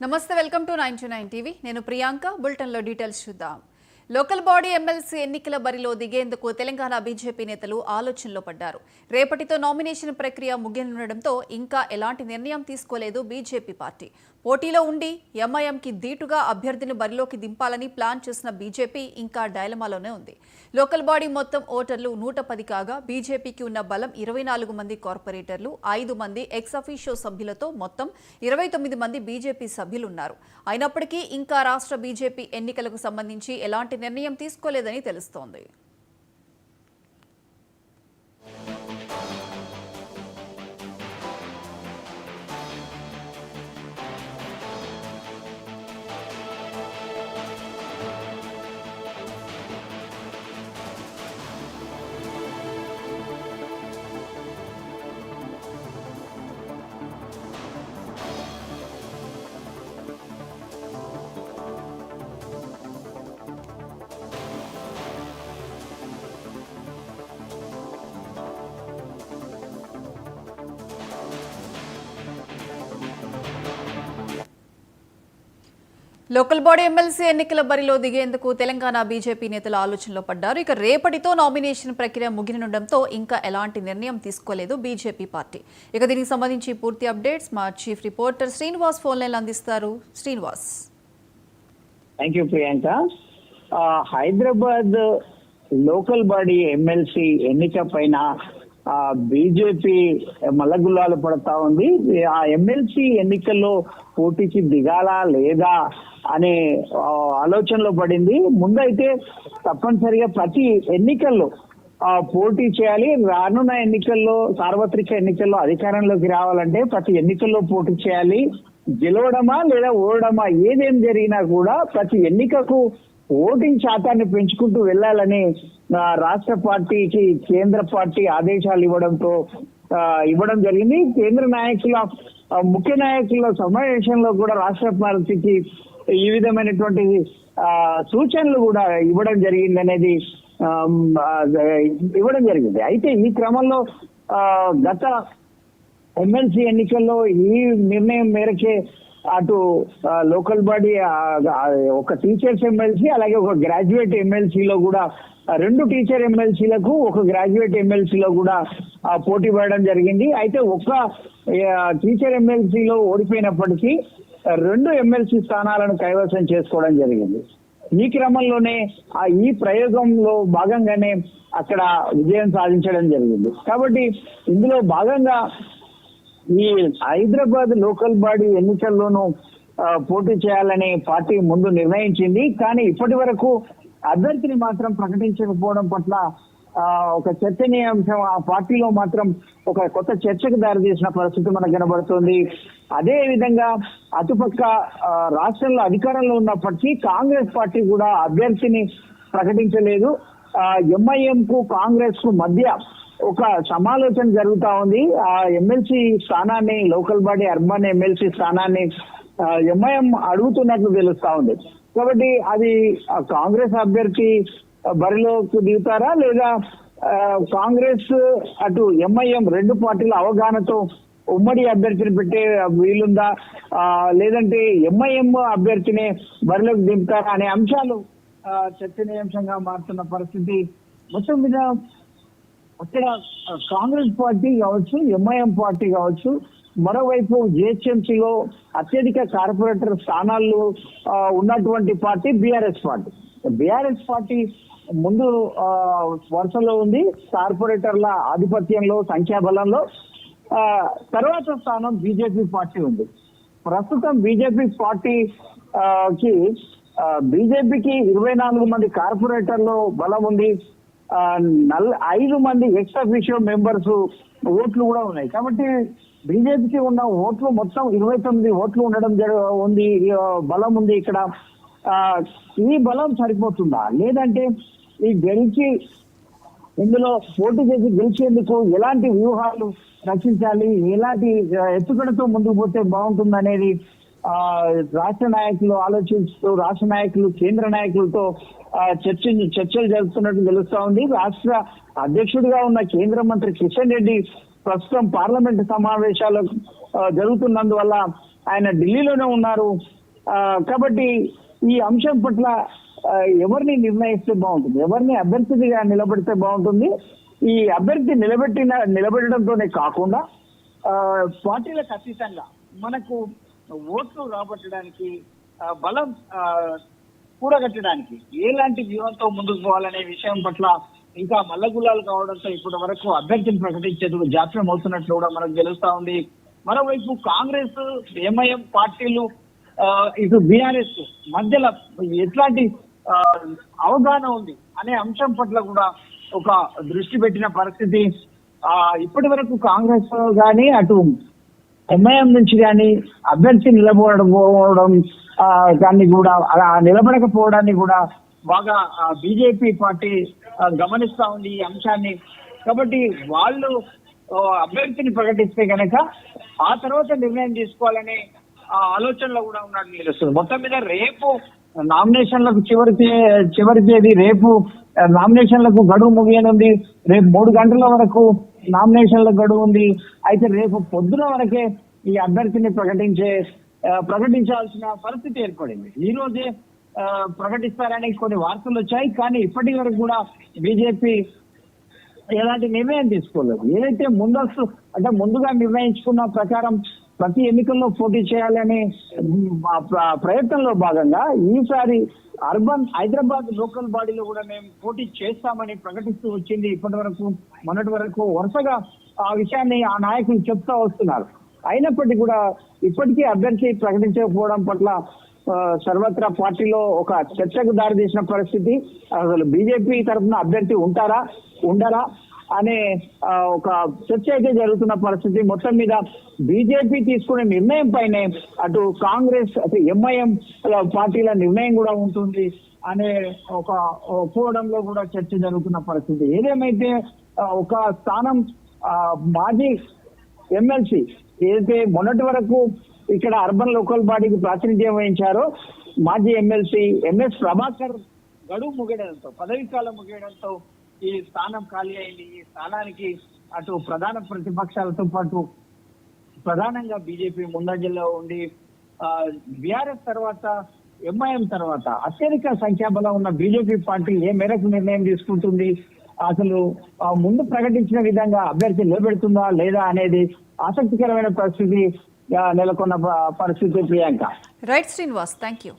నమస్తే, welcome to 929 TV. నేను ప్రియాంక. బులెటిన్లో డీటెయిల్స్ చూద్దాం. లోకల్ బాడీ ఎమ్మెల్సీ ఎన్నికల బరిలో దిగేందుకు తెలంగాణ బీజేపీ నేతలు ఆలోచనలో పడ్డారు. రేపటితో నామినేషన్ ప్రక్రియ ముగియనుండడంతో ఇంకా ఎలాంటి నిర్ణయం తీసుకోలేదు బీజేపీ పార్టీ. పోటీలో ఉండి ఎంఐఎంకి ధీటుగా అభ్యర్థిని బరిలోకి దింపాలని ప్లాన్ చేసిన బీజేపీ ఇంకా డైలమాలోనే ఉంది. లోకల్ బాడీ మొత్తం ఓటర్లు 110 కాగా బీజేపీకి ఉన్న బలం 24 మంది కార్పొరేటర్లు, 5 మంది ఎక్స్ అఫీషియో సభ్యులతో మొత్తం 29 మంది బీజేపీ సభ్యులున్నారు. అయినప్పటికీ ఇంకా రాష్ట్ర బీజేపీ ఎన్నికలకు సంబంధించి ఎలాంటి నిర్ణయం తీసుకోలేదని తెలుస్తోంది. లోకల్ బాడీ ఎమ్మెల్సీ ఎన్నికల బరిలో దిగేందుకు తెలంగాణ బీజేపీ నేతలు ఆలోచనలో పడ్డారు. ఇక రేపటితో నామినేషన్ ప్రక్రియ ముగియనుండడంతో ఇంకా ఎలాంటి నిర్ణయం తీసుకోలేదు బీజేపీ పార్టీ. ఇక దీనికి సంబంధించి పూర్తి అప్డేట్స్ మా chief reporter Srinivas phone line అందిస్తారు. Srinivas. Thank you Priyanka. Hyderabad local body MLC ఎన్నిక పైన బీజేపీ మల్లగుల్లాలు పడతా ఉంది. ఆ ఎమ్మెల్సీ ఎన్నికల్లో పోటీకి దిగాలా లేదా అనే ఆలోచనలో పడింది. ముందైతే తప్పనిసరిగా ప్రతి ఎన్నికల్లో పోటీ చేయాలి. రానున్న ఎన్నికల్లో, సార్వత్రిక ఎన్నికల్లో అధికారంలోకి రావాలంటే ప్రతి ఎన్నికల్లో పోటీ చేయాలి. గెలవడమా లేదా ఓడమా ఏదేం జరిగినా కూడా ప్రతి ఎన్నికకు ఓటింగ్ శాతాన్ని పెంచుకుంటూ వెళ్లాలని రాష్ట్ర పార్టీకి కేంద్ర పార్టీ ఆదేశాలు ఇవ్వడం జరిగింది. కేంద్ర నాయకుల, ముఖ్య నాయకుల సమావేశంలో కూడా రాష్ట్ర పార్టీకి ఈ విధమైనటువంటి సూచనలు కూడా ఇవ్వడం జరిగింది. అయితే ఈ క్రమంలో గత ఎమ్మెల్సీ ఎన్నికల్లో ఈ నిర్ణయం మేరకే అటు లోకల్ బాడీ ఒక టీచర్స్ ఎమ్మెల్సీ అలాగే ఒక గ్రాడ్యుయేట్ ఎమ్మెల్సీలో కూడా 2 టీచర్ ఎమ్మెల్సీలకు ఒక గ్రాడ్యుయేట్ ఎమ్మెల్సీలో కూడా పోటీ పడడం జరిగింది. అయితే ఒక్క టీచర్ ఎమ్మెల్సీలో ఓడిపోయినప్పటికీ 2 ఎమ్మెల్సీ స్థానాలను కైవసం చేసుకోవడం జరిగింది. ఈ క్రమంలోనే ఈ ప్రయోగంలో భాగంగానే అక్కడ విజయం సాధించడం జరిగింది. కాబట్టి ఇందులో భాగంగా ఈ హైదరాబాద్ లోకల్ బాడీ ఎన్నికల్లోనూ పోటీ చేయాలని పార్టీ ముందు నిర్ణయించింది. కానీ ఇప్పటి వరకు అభ్యర్థిని మాత్రం ప్రకటించకపోవడం పట్ల ఒక చర్చనీయాంశం ఆ పార్టీలో మాత్రం ఒక కొత్త చర్చకు దారితీసిన పరిస్థితి మనకు కనబడుతుంది. అదే విధంగా అటుపక్క రాష్ట్రంలో అధికారంలో ఉన్నప్పటికీ కాంగ్రెస్ పార్టీ కూడా అభ్యర్థిని ప్రకటించలేదు. ఎంఐఎం కు కాంగ్రెస్ కు మధ్య ఒక సమాలోచన జరుగుతా ఉంది. ఆ ఎమ్మెల్సీ స్థానాన్ని, లోకల్ బాడీ అర్బన్ ఎమ్మెల్సీ స్థానాన్ని ఎంఐఎం అడుగుతున్నట్లు తెలుస్తా ఉంది. కాబట్టి అది కాంగ్రెస్ అభ్యర్థి బరిలోకి దిగుతారా లేదా కాంగ్రెస్ అటు ఎంఐఎం 2 పార్టీల అవగాహనతో ఉమ్మడి అభ్యర్థిని పెట్టే వీలుందా, లేదంటే ఎంఐఎం అభ్యర్థిని బరిలోకి దింపుతారా అనే అంశాలు చర్చనీయాంశంగా మారుతున్న పరిస్థితి. మొత్తం మీద అక్కడ కాంగ్రెస్ పార్టీ కావచ్చు, ఎంఐఎం పార్టీ కావచ్చు, మరోవైపు జిహెచ్ఎంసీలో అత్యధిక కార్పొరేటర్ స్థానాలు ఉన్నటువంటి పార్టీ బీఆర్ఎస్ పార్టీ ముందు వరుసలో ఉంది కార్పొరేటర్ల ఆధిపత్యంలో, సంఖ్యాబలంలో. తర్వాత స్థానం బీజేపీ పార్టీ ఉంది. ప్రస్తుతం బీజేపీకి 24 మంది కార్పొరేటర్లు బలం ఉంది. 5 మంది ఎక్స్ అఫీషియో మెంబర్స్ ఓట్లు కూడా ఉన్నాయి. కాబట్టి బీజేపీకి ఉన్న ఓట్లు మొత్తం 29 ఓట్లు ఉండడం బలం ఉంది. ఇక్కడ ఈ బలం సరిపోతుందా, లేదంటే ఈ ఇందులో పోటీ చేసి గెలిచేందుకు ఎలాంటి వ్యూహాలు రచించాలి, ఎలాంటి ఎత్తుగడతో ముందుకు పోతే బాగుంటుందనేది రాష్ట్ర నాయకులు ఆలోచిస్తూ, రాష్ట్ర నాయకులు కేంద్ర నాయకులతో చర్చలు జరుపుతున్నట్టు తెలుస్తా ఉంది. రాష్ట్ర అధ్యక్షుడిగా ఉన్న కేంద్ర మంత్రి కిషన్ రెడ్డి ప్రస్తుతం పార్లమెంట్ సమావేశాలు జరుగుతున్నందువల్ల ఆయన ఢిల్లీలోనే ఉన్నారు. కాబట్టి ఈ అంశం పట్ల ఎవరిని నిర్ణయిస్తే బాగుంటుంది, ఎవరిని అభ్యర్థిగా నిలబెడితే బాగుంటుంది, ఈ అభ్యర్థి నిలబెట్టడంతోనే కాకుండా పార్టీలకు అతీతంగా మనకు ఓట్లు రాబట్టడానికి బలం కూడగట్టడానికి ఎలాంటి వ్యూహంతో ముందుకు పోవాలనే విషయం పట్ల ఇంకా మల్లగుల్లాలు కావడంతో ఇప్పటి వరకు అభ్యర్థిని ప్రకటించేందుకు జాప్యం అవుతున్నట్లు కూడా మనకు తెలుస్తా ఉంది. మరోవైపు కాంగ్రెస్, ఎంఐఎం పార్టీలు ఇటు బీఆర్ఎస్ మధ్యలో ఎట్లాంటి అవగాహన ఉంది అనే అంశం పట్ల కూడా ఒక దృష్టి పెట్టిన పరిస్థితి. ఇప్పటి వరకు కాంగ్రెస్ కానీ అటు ఎంఐఎం నుంచి కానీ అభ్యర్థి నిలబడకపోవడం దాన్ని కూడా అలా నిలబడకపోవడాన్ని కూడా బాగా బీజేపీ పార్టీ గమనిస్తా ఉంది ఈ అంశాన్ని. కాబట్టి వాళ్ళు అభ్యర్థిని ప్రకటిస్తే కనుక ఆ తర్వాత నిర్ణయం తీసుకోవాలనే ఆలోచనలో కూడా ఉన్నట్టు తెలుస్తుంది. మొత్తం మీద రేపు నామినేషన్లకు చివరి తేదీ, రేపు నామినేషన్లకు గడువు ముగియనుంది. రేపు 3 గంటల వరకు నామినేషన్లకు గడువు ఉంది. అయితే రేపు పొద్దున వరకే ఈ అభ్యర్థిని ప్రకటించాల్సిన పరిస్థితి ఏర్పడింది. ఈ రోజే ప్రకటిస్తారని కొన్ని వార్తలు వచ్చాయి. కానీ ఇప్పటి వరకు కూడా బీజేపీ ఎలాంటి నిర్ణయం తీసుకోలేదు. ఏదైతే ముందుగా నిర్ణయించుకున్న ప్రకారం ప్రతి ఎన్నికల్లో పోటీ చేయాలని ప్రయత్నంలో భాగంగా ఈసారి అర్బన్ హైదరాబాద్ లోకల్ బాడీలో కూడా మేము పోటీ చేస్తామని ప్రకటిస్తూ వచ్చింది. మొన్నటి వరకు వరుసగా ఆ విషయాన్ని ఆ నాయకులు చెప్తా వస్తున్నారు. అయినప్పటికీ కూడా ఇప్పటికీ అభ్యర్థి ప్రకటించకపోవడం పట్ల సర్వత్రా పార్టీలో ఒక చర్చకు దారితీసిన పరిస్థితి. అసలు బీజేపీ తరఫున అభ్యర్థి ఉండరా అనే ఒక చర్చ అయితే జరుగుతున్న పరిస్థితి. మొత్తం మీద బీజేపీ తీసుకునే నిర్ణయం పైనే అటు కాంగ్రెస్, అటు ఎంఐఎం పార్టీల నిర్ణయం కూడా ఉంటుంది అనే ఒక కోవడంలో కూడా చర్చ జరుగుతున్న పరిస్థితి. ఏదేమైతే ఒక స్థానం మాజీ ఎమ్మెల్సీ ఏదైతే మొన్నటి వరకు ఇక్కడ అర్బన్ లోకల్ బాడీకి ప్రాతినిధ్యం వహించారో మాజీ ఎమ్మెల్సీ ఎంఎస్ ప్రభాకర్ గడువు ముగియడంతో, పదవీ కాలం ముగియడంతో ఈ స్థానం ఖాళీ అయింది. ఈ స్థానానికి అటు ప్రధాన ప్రతిపక్షాలతో పాటు ప్రధానంగా బీజేపీ ముందంజలో ఉండి బీఆర్ఎస్ తర్వాత ఎంఐఎం తర్వాత అత్యధిక సంఖ్యాబలం ఉన్న బీజేపీ పార్టీ ఏ మేరకు నిర్ణయం తీసుకుంటుంది, అసలు ముందు ప్రకటించిన విధంగా అభ్యర్థి నిలబెడుతుందా లేదా అనేది ఆసక్తికరమైన పరిస్థితి నెలకొన్న పరిస్థితి. Priyanka. Right Srinivas, thank you.